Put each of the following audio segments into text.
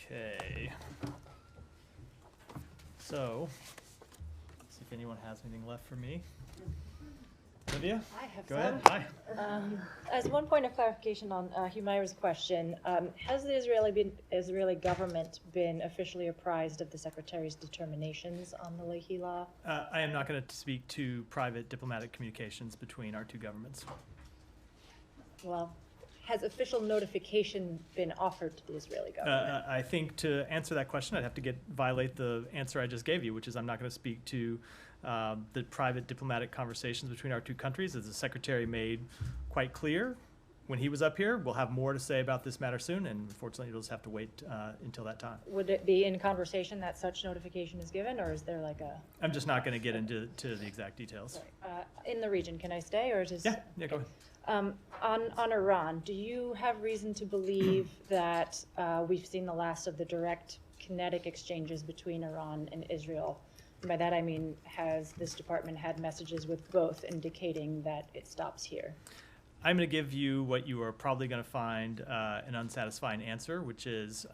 Okay. So, see if anyone has anything left for me. Olivia? I have Go some. ahead. Hi. As one point of clarification on Humaira's question, has the Israeli government been officially apprised of the Secretary's determinations on the Leahy law? I am not going to speak to private diplomatic communications between our two governments. Well, has official notification been offered to the Israeli government? I think to answer that question, I'd have to violate the answer I just gave you, which is I'm not going to speak to the private diplomatic conversations between our two countries. As the Secretary made quite clear when he was up here, we'll have more to say about this matter soon, and unfortunately you'll just have to wait until that time. Would it be in conversation that such notification is given, or is there like a... I'm just not going to get into the exact details. Sorry. In the region, can I stay, or just... Yeah, go ahead. On Iran, do you have reason to believe that we've seen the last of the direct kinetic exchanges between Iran and Israel? And by that I mean, has this department had messages with both indicating that it stops here? I'm going to give you what you are probably going to find an unsatisfying answer, which is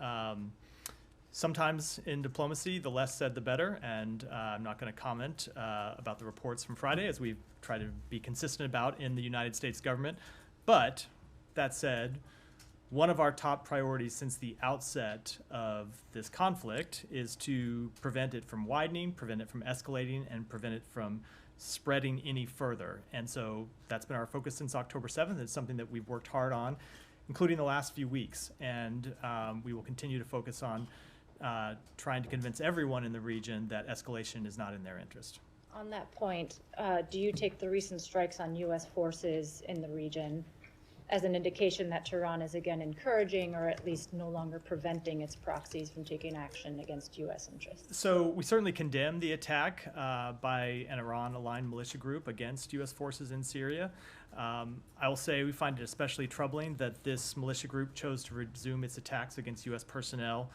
sometimes in diplomacy, the less said, the better. And I'm not going to comment about the reports from Friday, as we've tried to be consistent about in the United States government. But that said, one of our top priorities since the outset of this conflict is to prevent it from widening, prevent it from escalating, and prevent it from spreading any further. And so that's been our focus since October 7th. It's something that we've worked hard on, including the last few weeks. And we will continue to focus on trying to convince everyone in the region that escalation is not in their interest. On that point, do you take the recent strikes on U.S. forces in the region as an indication that Tehran is again encouraging, or at least no longer preventing, its proxies from taking action against U.S. interests? So we certainly condemn the attack by an Iran-aligned militia group against U.S. forces in Syria. I will say we find it especially troubling that this militia group chose to resume its attacks against U.S. personnel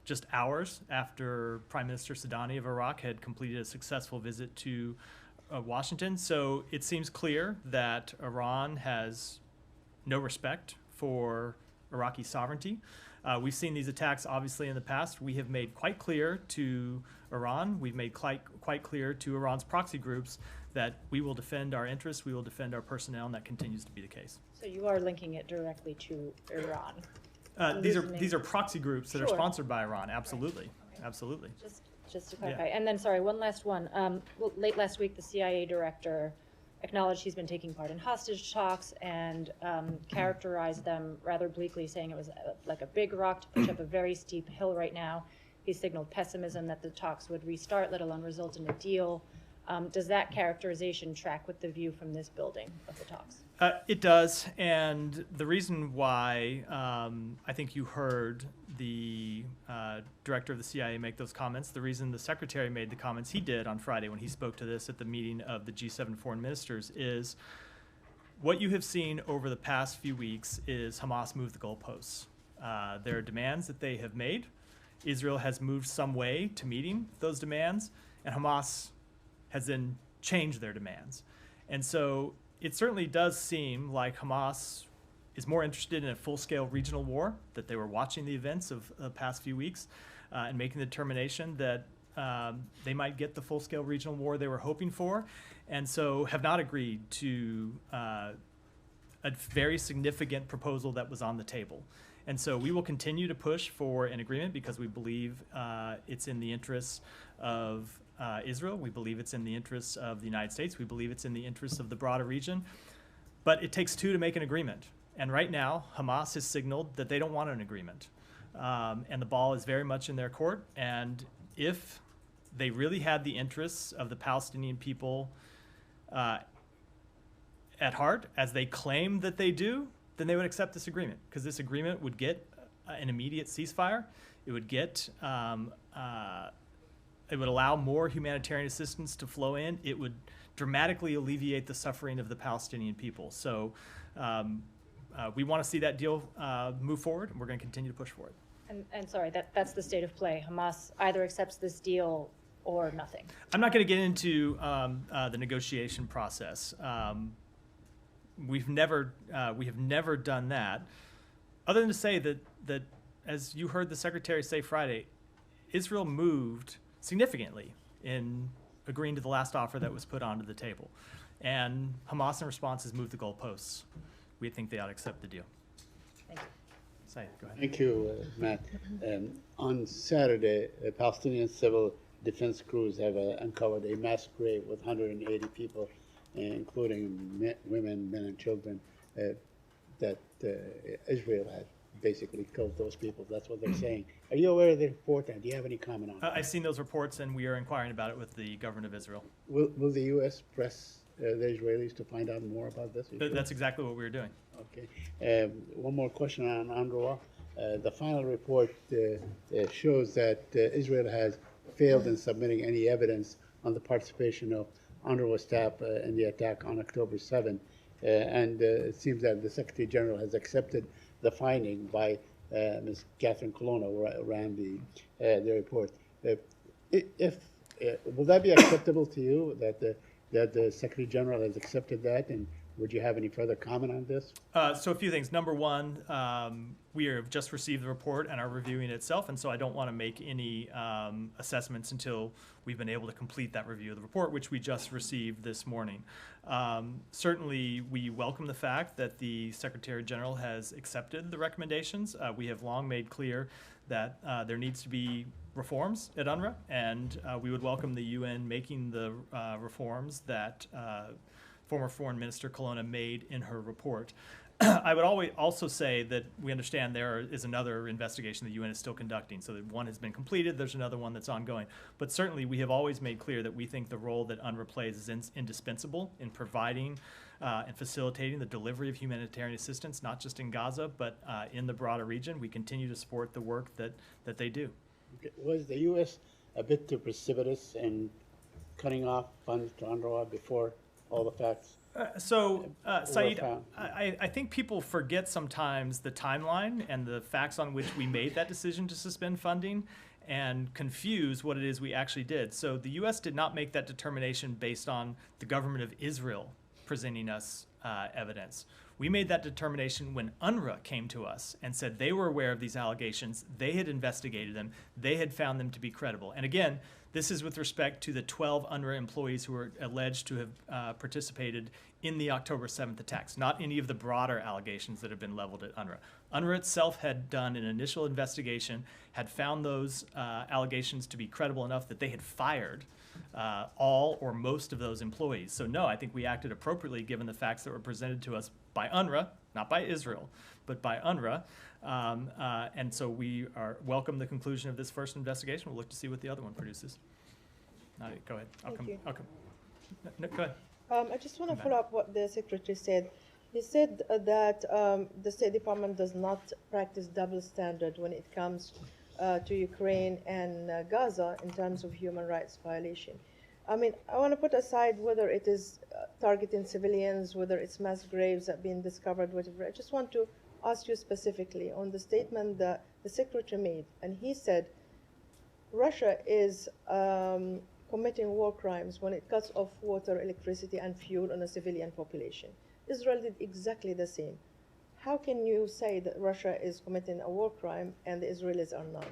just hours after Prime Minister Sadani of Iraq had completed a successful visit to Washington. So it seems clear that Iran has no respect for Iraqi sovereignty. We've seen these attacks obviously in the past. We have made quite clear to Iran, we've made quite clear to Iran's proxy groups that we will defend our interests, we will defend our personnel, and that continues to be the case. So you are linking it directly to Iran? These are proxy groups that are Sure. sponsored by Iran. Absolutely, Okay. absolutely. Just to clarify. And then, sorry, one last one. Well, late last week, the CIA director acknowledged he's been taking part in hostage talks and characterized them rather bleakly, saying it was like a big rock to push up a very steep hill right now. He signaled pessimism that the talks would restart, let alone result in a deal. Does that characterization track with the view from this building of the talks? It does, and the reason why I think you heard the director of the CIA make those comments, the reason the secretary made the comments he did on Friday when he spoke to this at the meeting of the G7 foreign ministers is what you have seen over the past few weeks is Hamas move the goalposts. There are demands that they have made. Israel has moved some way to meeting those demands, and Hamas has then changed their demands. And so it certainly does seem like Hamas is more interested in a full-scale regional war, that they were watching the events of the past few weeks and making the determination that they might get the full-scale regional war they were hoping for, and so have not agreed to a very significant proposal that was on the table. And so we will continue to push for an agreement because we believe it's in the interests of Israel. We believe it's in the interests of the United States. We believe it's in the interests of the broader region. But it takes two to make an agreement. And right now, Hamas has signaled that they don't want an agreement. And the ball is very much in their court. And if they really had the interests of the Palestinian people at heart, as they claim that they do, then they would accept this agreement. Because this agreement would get an immediate ceasefire. It would get it would allow more humanitarian assistance to flow in. It would dramatically alleviate the suffering of the Palestinian people. So we want to see that deal move forward, and we're going to continue to push for it. And sorry, that's the state of play. Hamas either accepts this deal or nothing. I'm not going to get into the negotiation process. We have never done that, other than to say that as you heard the Secretary say Friday, Israel moved significantly in agreeing to the last offer that was put onto the table. And Hamas in response has moved the goalposts. We think they ought to accept the deal. Thank you. Say, go ahead. Thank you, Matt. On Saturday, Palestinian civil defense crews have uncovered a mass grave with 180 people, including women, men, and children, that Israel had basically killed those people. That's what they're saying. Are you aware of the report, and do you have any comment on it? I've seen those reports, and we are inquiring about it with the government of Israel. Will the U.S. press the Israelis to find out more about this? That's exactly what we're doing. Okay. One more question on UNRWA. The final report shows that Israel has failed in submitting any evidence on the participation of UNRWA staff in the attack on October 7th. And it seems that the Secretary General has accepted the finding by Ms. Catherine Colonna, who ran the report. Will that be acceptable to you, that the Secretary General has accepted that, and would you have any further comment on this? So a few things. Number one, we have just received the report and are reviewing it itself, and so I don't want to make any assessments until we've been able to complete that review of the report, which we just received this morning. Certainly, we welcome the fact that the Secretary General has accepted the recommendations. We have long made clear that there needs to be reforms at UNRWA, and we would welcome the UN making the reforms that former Foreign Minister Colonna made in her report. I would also say that we understand there is another investigation the UN is still conducting. So that one has been completed, there's another one that's ongoing. But certainly we have always made clear that we think the role that UNRWA plays is indispensable in providing and facilitating the delivery of humanitarian assistance, not just in Gaza, but in the broader region. We continue to support the work that they do. Okay. Was the U.S. a bit too precipitous in cutting off funds to UNRWA before all the facts? Saeed, I think people forget sometimes the timeline and the facts on which we made that decision to suspend funding and confuse what it is we actually did. So the U.S. did not make that determination based on the government of Israel presenting us evidence. We made that determination when UNRWA came to us and said they were aware of these allegations, they had investigated them, they had found them to be credible. And again, this is with respect to the 12 UNRWA employees who are alleged to have participated in the October 7th attacks, not any of the broader allegations that have been leveled at UNRWA. UNRWA itself had done an initial investigation, had found those allegations to be credible enough that they had fired all or most of those employees. So no, I think we acted appropriately given the facts that were presented to us by UNRWA, not by Israel, but by UNRWA. And so we welcome the conclusion of this first investigation. We'll look to see what the other one produces. Nadia, go ahead. I'll come. No, go ahead. I just want to follow up what the Secretary said. He said that the State Department does not practice double standard when it comes to Ukraine and Gaza in terms of human rights violation. I mean, I want to put aside whether it is targeting civilians, whether it's mass graves that have been discovered, whatever. I just want to ask you specifically on the statement that the Secretary made, and he said Russia is committing war crimes when it cuts off water, electricity, and fuel on a civilian population. Israel did exactly the same. How can you say that Russia is committing a war crime and the Israelis are not?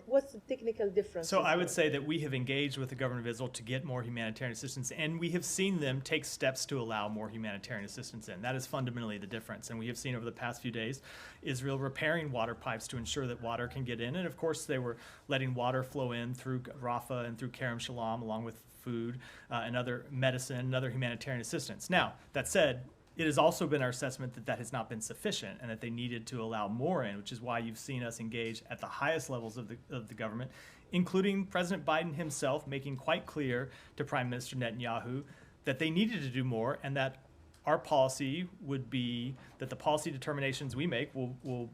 What's the technical difference? So I would say that we have engaged with the government of Israel to get more humanitarian assistance, and we have seen them take steps to allow more humanitarian assistance in. That is fundamentally the difference. And we have seen over the past few days Israel repairing water pipes to ensure that water can get in. And of course, they were letting water flow in through Rafah and through Kerem Shalom, along with food and other medicine and other humanitarian assistance. Now, that said, it has also been our assessment that that has not been sufficient and that they needed to allow more in, which is why you've seen us engage at the highest levels of the government, including President Biden himself making quite clear to Prime Minister Netanyahu that they needed to do more and that our policy would be that the policy determinations we make will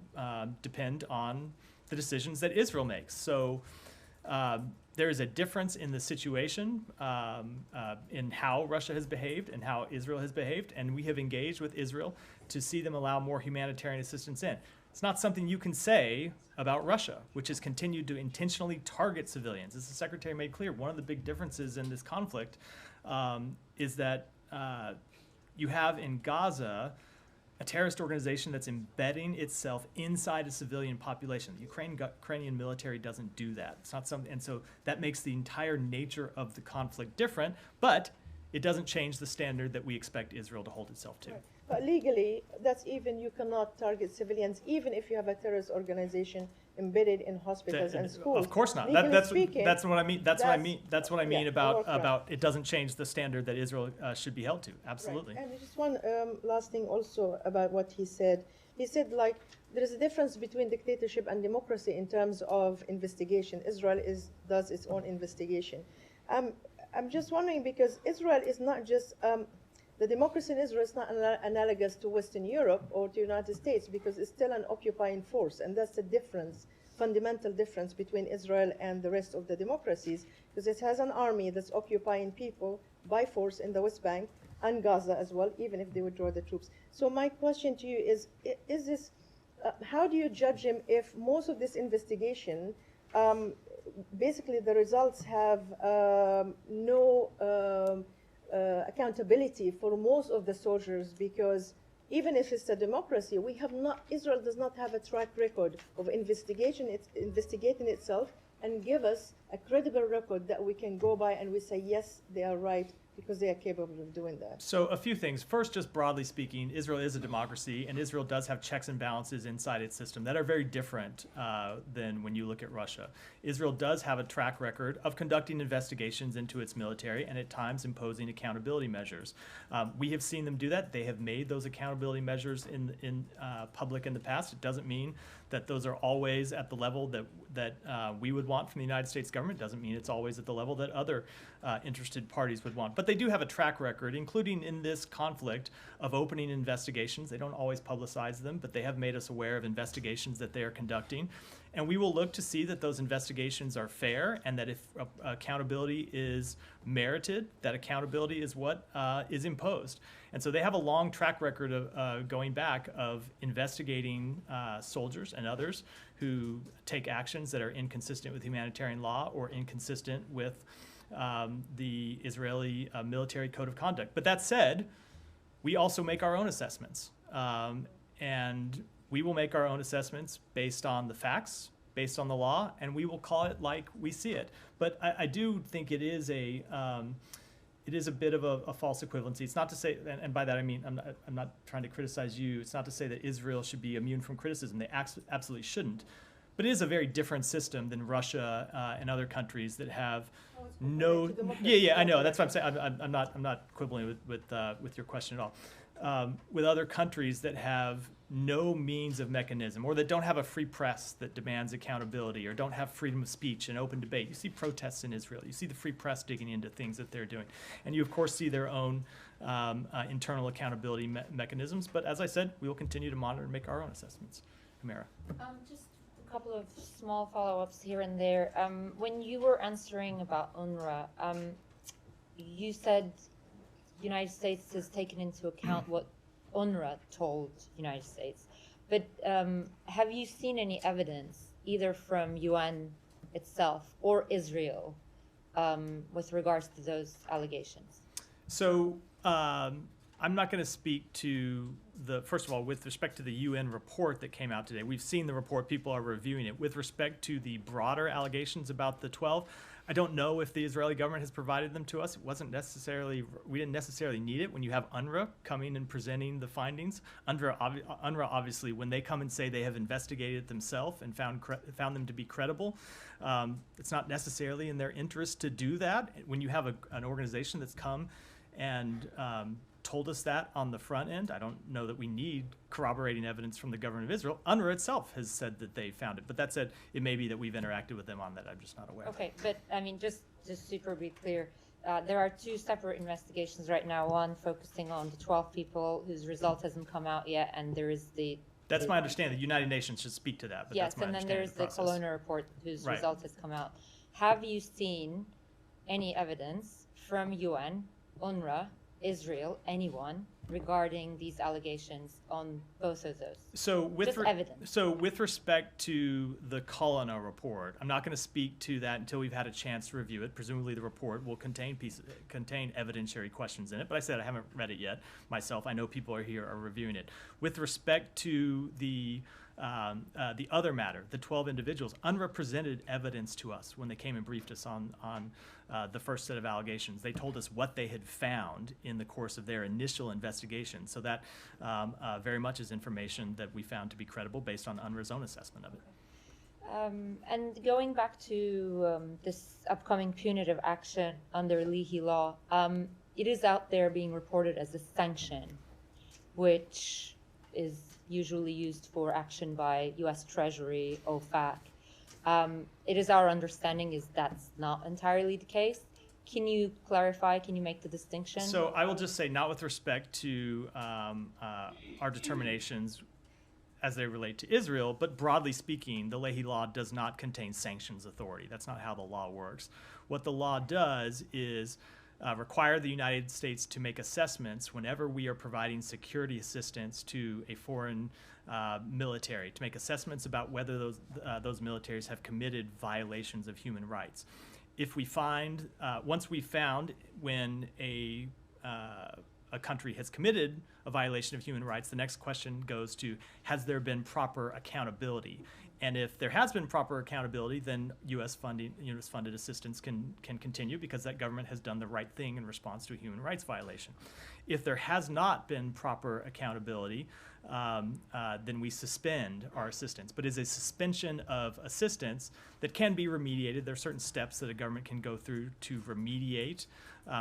depend on the decisions that Israel makes. So there is a difference in the situation in how Russia has behaved and how Israel has behaved, and we have engaged with Israel to see them allow more humanitarian assistance in. It's not something you can say about Russia, which has continued to intentionally target civilians. As the Secretary made clear, one of the big differences in this conflict is that you have in Gaza a terrorist organization that's embedding itself inside a civilian population. The Ukrainian military doesn't do that. It's not something, and so that makes the entire nature of the conflict different, but it doesn't change the standard that we expect Israel to hold itself to. Right. But legally, that's even, you cannot target civilians, even if you have a terrorist organization embedded in hospitals and schools. Of course not. Legally That's speaking, what I mean. That's what I mean. That's what I mean yeah, about war crime. it doesn't change the standard that Israel should be held to. Absolutely. Right. And just one last thing also about what he said. He said, like, there is a difference between dictatorship and democracy in terms of investigation. Israel does its own investigation. I'm just wondering, because Israel is not just, the democracy in Israel is not analogous to Western Europe or to the United States, because it's still an occupying force, and that's the difference, fundamental difference between Israel and the rest of the democracies, because it has an army that's occupying people by force in the West Bank and Gaza as well, even if they withdraw the troops. So my question to you is this, how do you judge him if most of this investigation, basically the results have no accountability for most of the soldiers, because even if it's a democracy, Israel does not have a track record of investigating itself and give us a credible record that we can go by and we say, yes, they are right, because they are capable of doing that. So a few things. First, just broadly speaking, Israel is a democracy, and Israel does have checks and balances inside its system that are very different than when you look at Russia. Israel does have a track record of conducting investigations into its military and at times imposing accountability measures. We have seen them do that. They have made those accountability measures in public in the past. It doesn't mean that those are always at the level that we would want from the United States government. It doesn't mean it's always at the level that other interested parties would want. But they do have a track record, including in this conflict, of opening investigations. They don't always publicize them, but they have made us aware of investigations that they are conducting. And we will look to see that those investigations are fair, and that if accountability is merited, that accountability is what is imposed. And so they have a long track record of going back of investigating soldiers and others who take actions that are inconsistent with humanitarian law or inconsistent with the Israeli military code of conduct. But that said, we also make our own assessments. And we will make our own assessments based on the facts, based on the law, and we will call it like we see it. But I do think it is a bit of a false equivalency. It's not to say, and by that I mean, I'm not trying to criticize you. It's not to say that Israel should be immune from criticism. They absolutely shouldn't. But it is a very different system than Russia and other countries that have no. Yeah, I know. That's what I'm saying. I'm not quibbling with your question at all. With other countries that have no means of mechanism, or that don't have a free press that demands accountability, or don't have freedom of speech and open debate. You see protests in Israel. You see the free press digging into things that they're doing. And you, of course, see their own internal accountability mechanisms. But as I said, we will continue to monitor and make our own assessments. Humera. Just a couple of small follow-ups here and there. When you were answering about UNRWA, you said the United States has taken into account what UNRWA told the United States. But have you seen any evidence, either from UN itself or Israel, with regards to those allegations? So I'm not going to speak to first of all, with respect to the UN report that came out today. We've seen the report, people are reviewing it. With respect to the broader allegations about the 12, I don't know if the Israeli government has provided them to us. We didn't necessarily need it when you have UNRWA coming and presenting the findings. UNRWA obviously, when they come and say they have investigated it themselves and found them to be credible, it's not necessarily in their interest to do that. When you have an organization that's come and told us that on the front end, I don't know that we need corroborating evidence from the government of Israel. UNRWA itself has said that they found it. But that said, it may be that we've interacted with them on that. I'm just not aware. Okay, but I mean, just super be clear, there are two separate investigations right now. One focusing on the 12 people whose result hasn't come out yet, and there is the... That's my understanding. The United Nations should speak to that. But yes, that's my and then there's the Colonna report whose Right. result has come out. Have you seen any evidence from UN, UNRWA, Israel, anyone, regarding these allegations on both of those? So Just evidence. So with respect to the Cullinan report, I'm not going to speak to that until we've had a chance to review it. Presumably the report will contain evidentiary questions in it, but I said I haven't read it yet myself. I know people are here are reviewing it. With respect to the other matter, the 12 individuals, unrepresented evidence to us when they came and briefed us on the first set of allegations. They told us what they had found in the course of their initial investigation. So that very much is information that we found to be credible based on UNRWA's own assessment of it. And going back to this upcoming punitive action under Leahy law, it is out there being reported as a sanction, which is usually used for action by U.S. Treasury, OFAC. It is our understanding is that's not entirely the case. Can you clarify? Can you make the distinction? So I will just say, not with respect to our determinations as they relate to Israel, but broadly speaking, the Leahy law does not contain sanctions authority. That's not how the law works. What the law does is require the United States to make assessments whenever we are providing security assistance to a foreign military, to make assessments about whether those militaries have committed violations of human rights. If we find, once we've found when a country has committed a violation of human rights, the next question goes to, has there been proper accountability? And if there has been proper accountability, then U.S.-funded assistance can continue because that government has done the right thing in response to a human rights violation. If there has not been proper accountability, then we suspend our assistance. But it's a suspension of assistance that can be remediated. There are certain steps that a government can go through to remediate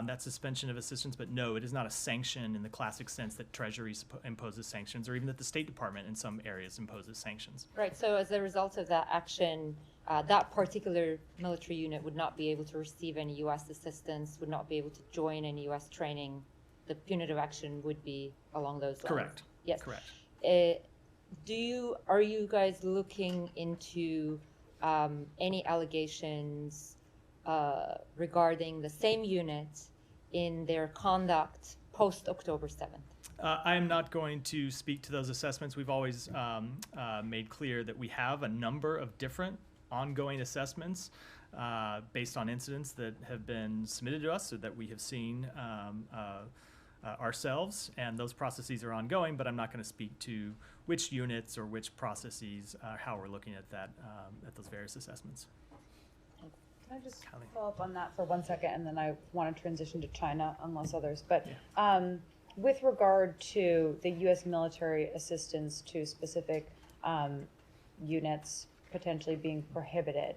that suspension of assistance. But no, it is not a sanction in the classic sense that Treasury imposes sanctions, or even that the State Department in some areas imposes sanctions. Right, so as a result of that action, that particular military unit would not be able to receive any U.S. assistance, would not be able to join any U.S. training. The punitive action would be along those lines. Correct. Yes. Correct. Are you guys looking into any allegations regarding the same unit in their conduct post October 7th? I am not going to speak to those assessments. We've always made clear that we have a number of different ongoing assessments based on incidents that have been submitted to us or that we have seen ourselves, and those processes are ongoing, but I'm not going to speak to which units or which processes, how we're looking at that, at those various assessments. Can I just Callie. follow up on that for 1 second, and then I want to transition to China, unless others. But Yeah. With regard to the U.S. military assistance to specific units potentially being prohibited,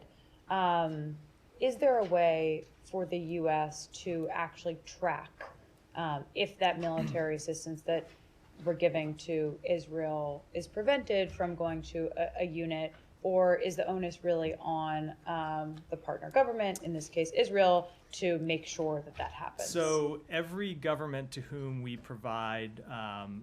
is there a way for the U.S. to actually track if that military assistance that we're giving to Israel is prevented from going to a unit, or is the onus really on the partner government, in this case Israel, to make sure that that happens? So every government to whom we provide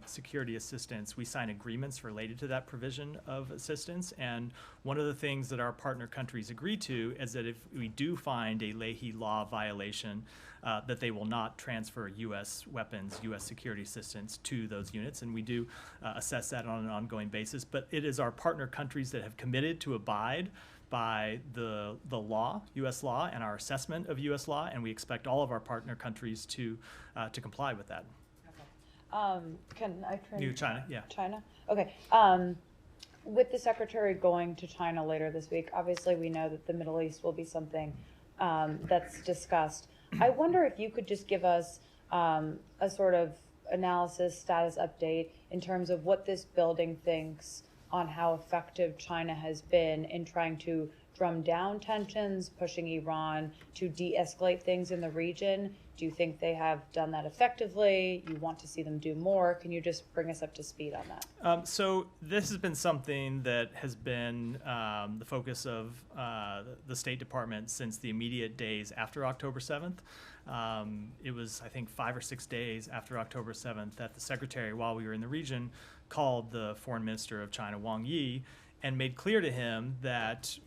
security assistance, we sign agreements related to that provision of assistance. And one of the things that our partner countries agree to is that if we do find a Leahy law violation, that they will not transfer U.S. weapons, U.S. security assistance to those units. And we do assess that on an ongoing basis. But it is our partner countries that have committed to abide by the law, U.S. law, and our assessment of U.S. law, and we expect all of our partner countries to comply with that. Can I New China, yeah. China? Okay. With the secretary going to China later this week, obviously we know that the Middle East will be something that's discussed. I wonder if you could just give us a sort of analysis, status update in terms of what this building thinks on how effective China has been in trying to drum down tensions, pushing Iran to de-escalate things in the region. Do you think they have done that effectively? You want to see them do more? Can you just bring us up to speed on that? So this has been something that has been the focus of the State Department since the immediate days after October 7th. It was, I think, 5 or 6 days after October 7th that the secretary, while we were in the region, called the foreign minister of China, Wang Yi, and made clear to him that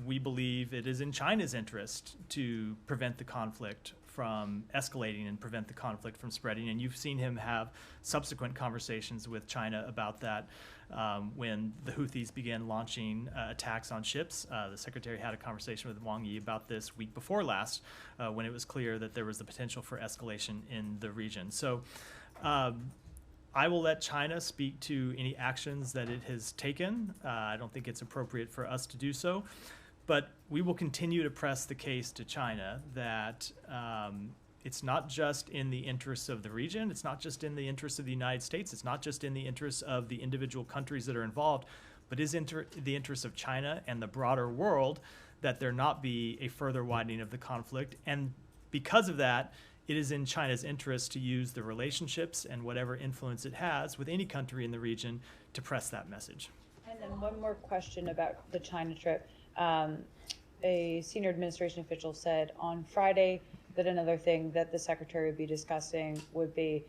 we believe it is in China's interest to prevent the conflict from escalating and prevent the conflict from spreading. And you've seen him have subsequent conversations with China about that. When the Houthis began launching attacks on ships, the secretary had a conversation with Wang Yi about this week before last, when it was clear that there was the potential for escalation in the region. So I will let China speak to any actions that it has taken. I don't think it's appropriate for us to do so. But we will continue to press the case to China that it's not just in the interests of the region, it's not just in the interests of the United States, it's not just in the interests of the individual countries that are involved, but is the interests of China and the broader world that there not be a further widening of the conflict. And because of that, it is in China's interest to use the relationships and whatever influence it has with any country in the region to press that message. And then one more question about the China trip. A senior administration official said on Friday that another thing that the secretary would be discussing would be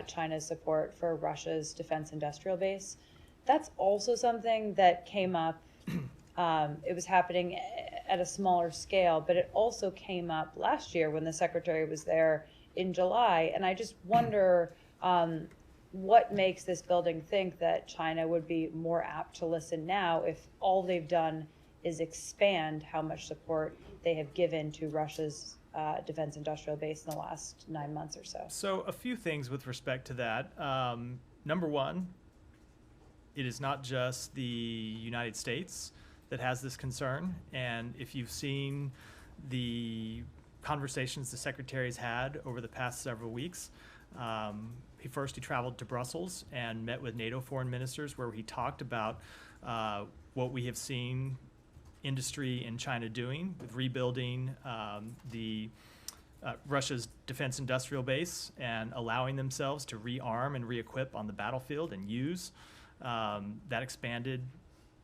China's support for Russia's defense industrial base. That's also something that came up. It was happening at a smaller scale, but it also came up last year when the secretary was there in July. And I just wonder what makes this building think that China would be more apt to listen now if all they've done is expand how much support they have given to Russia's defense industrial base in the last 9 months or so. So a few things with respect to that. Number one, it is not just the United States that has this concern. And if you've seen the conversations the secretary's had over the past several weeks, he traveled to Brussels and met with NATO foreign ministers, where he talked about what we have seen industry in China doing with rebuilding Russia's defense industrial base and allowing themselves to rearm and re-equip on the battlefield and use that expanded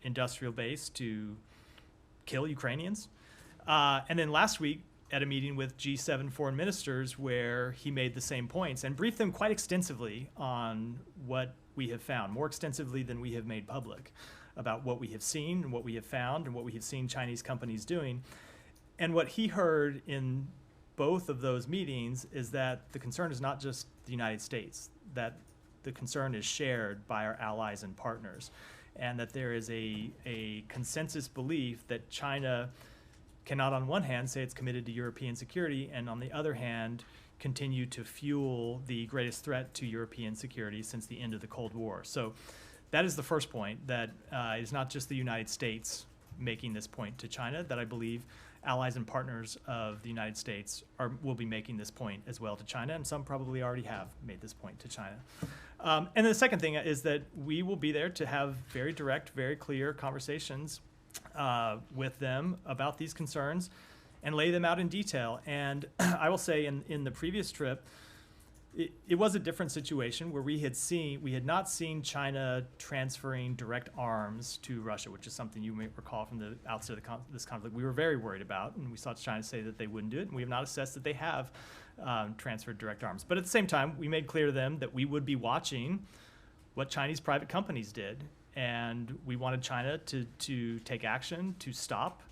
industrial base to kill Ukrainians. And then last week at a meeting with G7 foreign ministers, where he made the same points and briefed them quite extensively on what we have found, more extensively than we have made public, about what we have seen and what we have found and what we have seen Chinese companies doing. And what he heard in both of those meetings is that the concern is not just the United States, that the concern is shared by our allies and partners, and that there is a consensus belief that China cannot, on one hand, say it's committed to European security, and on the other hand, continue to fuel the greatest threat to European security since the end of the Cold War. So that is the first point, that it is not just the United States making this point to China, that I believe allies and partners of the United States will be making this point as well to China, and some probably already have made this point to China. And the second thing is that we will be there to have very direct, very clear conversations with them about these concerns and lay them out in detail. And I will say in the previous trip, it was a different situation where we had not seen China transferring direct arms to Russia, which is something you may recall from the outset of this conflict we were very worried about, and we saw China say that they wouldn't do it, and we have not assessed that they have transferred direct arms. But at the same time, we made clear to them that we would be watching what Chinese private companies did, and we wanted China to take action to stop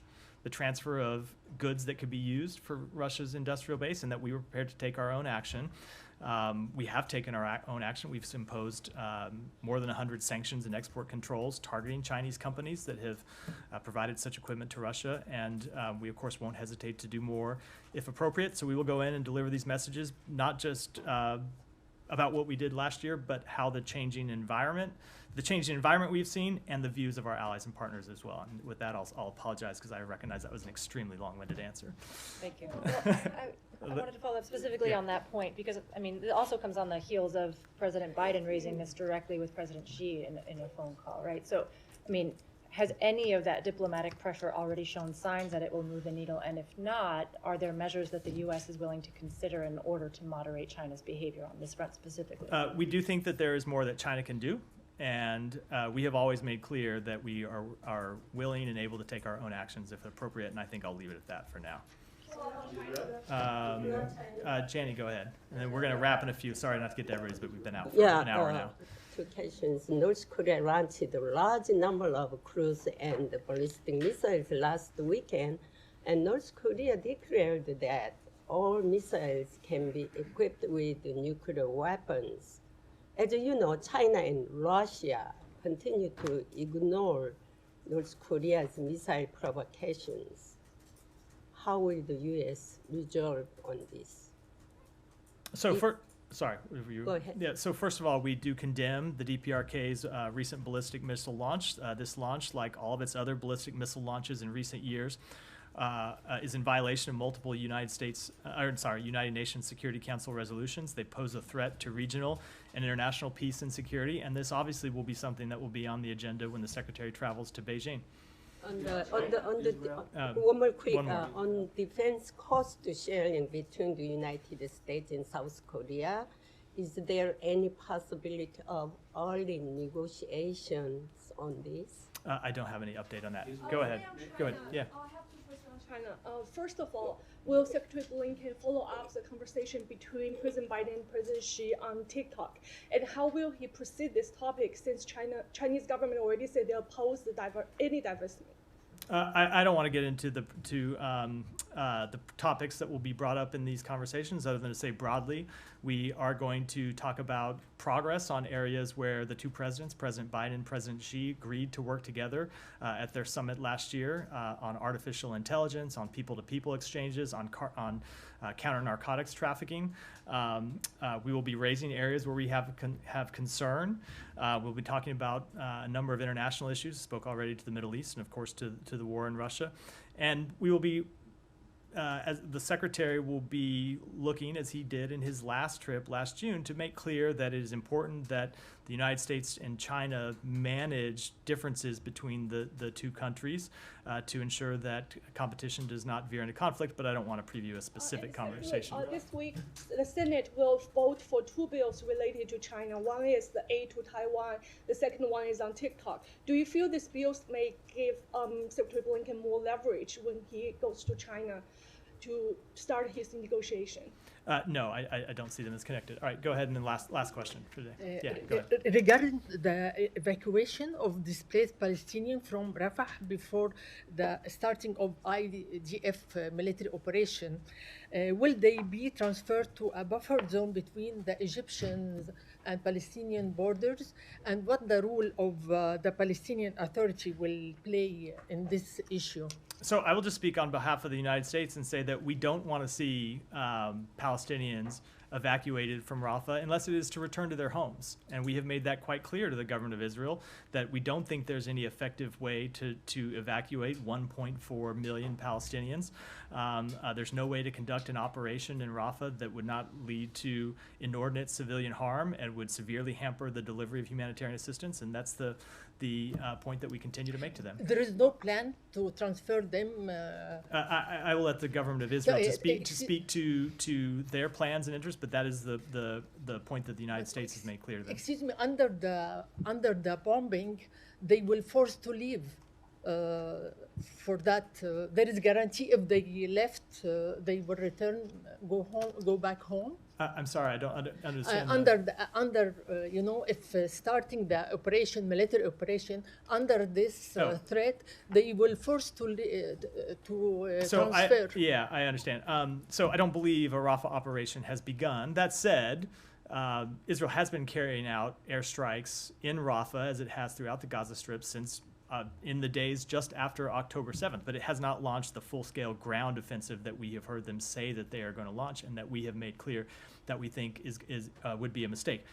the transfer of goods that could be used for Russia's industrial base, and that we were prepared to take our own action. We have taken our own action. We've imposed more than 100 sanctions and export controls targeting Chinese companies that have provided such equipment to Russia. And we, of course, won't hesitate to do more if appropriate. So we will go in and deliver these messages, not just about what we did last year, but how the changing environment we've seen, and the views of our allies and partners as well. And with that, I'll apologize, because I recognize that was an extremely long-winded answer. Thank you. I wanted to follow up specifically on that point, because, I mean, it also comes on the heels of President Biden raising this directly with President Xi in a phone call, right? So, I mean, has any of that diplomatic pressure already shown signs that it will move the needle? And if not, are there measures that the U.S. is willing to consider in order to moderate China's behavior on this front specifically? We do think that there is more that China can do. And we have always made clear that we are willing and able to take our own actions if appropriate, and I think I'll leave it at that for now. Janie, go ahead. And then we're going to wrap in a few. Sorry not to get to everybody's, but we've been out for an hour now. Two questions. North Korea launched a large number of cruise and ballistic missiles last weekend, and North Korea declared that all missiles can be equipped with nuclear weapons. As you know, China and Russia continue to ignore North Korea's missile provocations. How will the U.S. resolve on this? So sorry, you, Go ahead. Yeah. So first of all, we do condemn the DPRK's recent ballistic missile launch. This launch, like all of its other ballistic missile launches in recent years, is in violation of multiple United Nations Security Council resolutions. They pose a threat to regional and international peace and security, and this obviously will be something that will be on the agenda when the Secretary travels to Beijing. One more quick, on defense cost sharing between the United States and South Korea, is there any possibility of early negotiations on this? I don't have any update on that. Go ahead. Go ahead. Yeah. I have two questions on China. First of all, will Secretary Blinken follow up the conversation between President Biden and President Xi on TikTok? And how will he proceed this topic since Chinese government already said they oppose any divestment? I don't want to get into the topics that will be brought up in these conversations, other than to say broadly, we are going to talk about progress on areas where the two presidents, President Biden and President Xi, agreed to work together at their summit last year on artificial intelligence, on people-to-people exchanges, on counter-narcotics trafficking. We will be raising areas where we have concern. We'll be talking about a number of international issues. Spoke already to the Middle East and, of course, to the war in Russia. And we will be, as the Secretary will be looking, as he did in his last trip last June, to make clear that it is important that the United States and China manage differences between the two countries to ensure that competition does not veer into conflict, but I don't want to preview a specific conversation. This week, the Senate will vote for two bills related to China. One is the aid to Taiwan. The second one is on TikTok. Do you feel these bills may give Secretary Blinken more leverage when he goes to China to start his negotiation? No, I don't see them as connected. All right, go ahead, and then last question for today. Yeah, go ahead. Regarding the evacuation of displaced Palestinians from Rafah before the starting of IDF military operation, will they be transferred to a buffer zone between the Egyptian and Palestinian borders? And what the role of the Palestinian Authority will play in this issue? So I will just speak on behalf of the United States and say that we don't want to see Palestinians evacuated from Rafah unless it is to return to their homes. And we have made that quite clear to the government of Israel that we don't think there's any effective way to evacuate 1.4 million Palestinians. There's no way to conduct an operation in Rafah that would not lead to inordinate civilian harm and would severely hamper the delivery of humanitarian assistance. And that's the point that we continue to make to them. There is no plan to transfer them. I will let the government of Israel to speak to their plans and interests, but that is the point that the United States has made clear to them. Excuse me, under the bombing, they will force to leave. For that, there is guarantee if they left, they will return, go back home. I'm sorry, I don't understand. If starting the operation, military operation, under this threat, they will force to transfer. I understand. So I don't believe a Rafah operation has begun. That said, Israel has been carrying out airstrikes in Rafah as it has throughout the Gaza Strip since in the days just after October 7th, but it has not launched the full-scale ground offensive that we have heard them say that they are going to launch and that we have made clear that we think would be a mistake.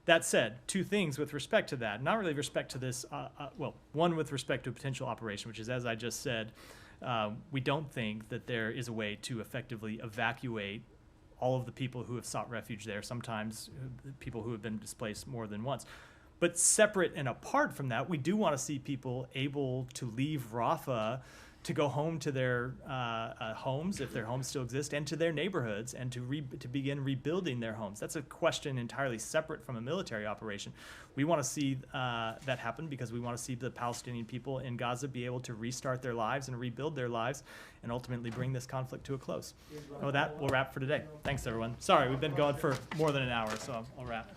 That said, two things with respect to that, not really with respect to this, one with respect to a potential operation, which is, as I just said, we don't think that there is a way to effectively evacuate all of the people who have sought refuge there, sometimes people who have been displaced more than once. But separate and apart from that, we do want to see people able to leave Rafah to go home to their homes, if their homes still exist, and to their neighborhoods, and to begin rebuilding their homes. That's a question entirely separate from a military operation. We want to see that happen because we want to see the Palestinian people in Gaza be able to restart their lives and rebuild their lives and ultimately bring this conflict to a close. And with that, we'll wrap for today. Thanks, everyone. Sorry, we've been going for more than an hour, so I'll wrap.